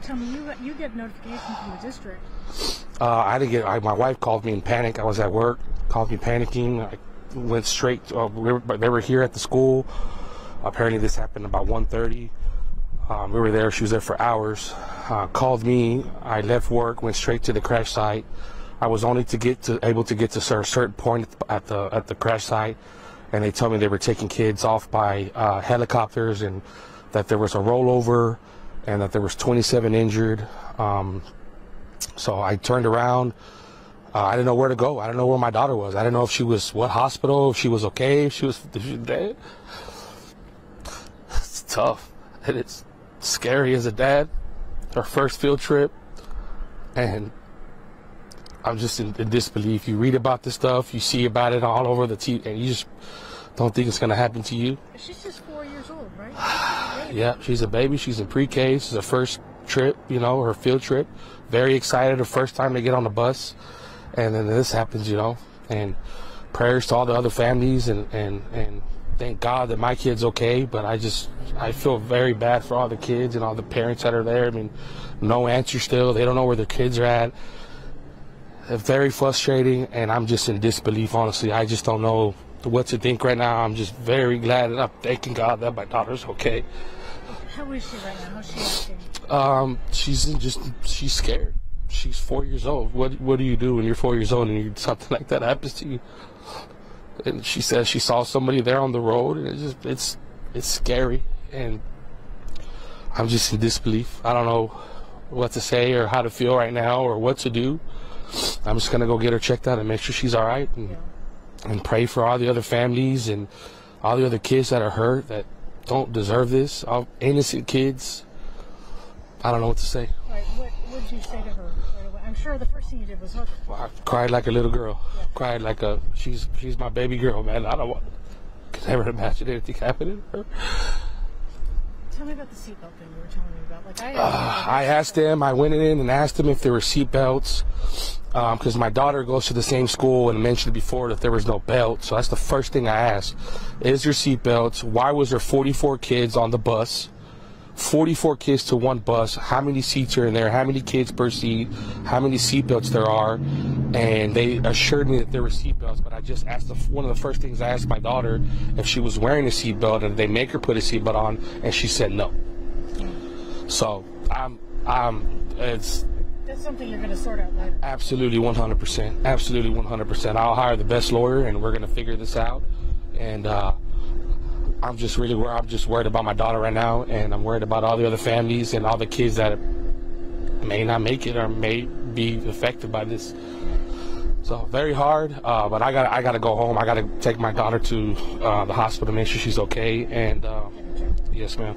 tell me, you get notification from the district. I didn't get. My wife called me in panic. I was at work. Called me panicking. I went straight. They were here at the school. Apparently, this happened about 1:30. We were there. She was there for hours. Called me. I left work. Went straight to the crash site. I was only able to get to a certain point at the crash site, and they told me they were taking kids off by helicopters, and that there was a rollover, and that there was 27 injured. So I turned around. I didn't know where to go. I didn't know where my daughter was. I didn't know if she was what hospital, if she was okay, if she was dead. It's tough, and it's scary as a dad. Our first field trip, and I'm just in disbelief. You read about this stuff, you see about it all over the TV, and you just don't think it's going to happen to you. She's just 4 years old, right? Yeah, she's a baby. She's in pre-K. This is her first trip, you know, her field trip. Very excited, her first time to get on the bus. And then this happens, you know. And prayers to all the other families, and thank God that my kid's okay. But I feel very bad for all the kids and all the parents that are there. I mean, no answer still. They don't know where their kids are at. It's very frustrating, and I'm just in disbelief, honestly. I just don't know what to think right now. I'm just very glad, and I'm thanking God that my daughter's okay. How is she right now? How's she acting? She's scared. She's 4 years old. What do you do when you're 4 years old and something like that happens to you? And she says she saw somebody there on the road, and it's scary, and I'm just in disbelief. I don't know what to say or how to feel right now or what to do. I'm just gonna go get her checked out and make sure she's all right, and pray for all the other families and all the other kids that are hurt, that don't deserve this. All innocent kids. I don't know what to say. Right. What did you say to her right away? I'm sure the first thing you did was hug her. I cried like a little girl. Yeah. Cried like she's my baby girl, man. Could never imagine anything happening to her. Tell me about the seatbelt thing you were telling me about. Like I asked them. I went in and asked them if there were seatbelts, because my daughter goes to the same school, and mentioned before that there was no belt. So that's the first thing I asked: is there seatbelts? Why was there 44 kids on the bus? 44 kids to one bus. How many seats are in there? How many kids per seat? How many seatbelts there are? And they assured me that there were seatbelts, but I just asked one of the first things I asked my daughter if she was wearing a seatbelt, and they make her put a seatbelt on, and she said no. So that's something you're going to sort out later. Absolutely 100%. Absolutely 100%. I'll hire the best lawyer, and we're going to figure this out. And I'm just worried about my daughter right now, and I'm worried about all the other families and all the kids that may not make it or may be affected by this. So very hard, but I gotta go home. I gotta take my daughter to the hospital, make sure she's okay. And yes, ma'am.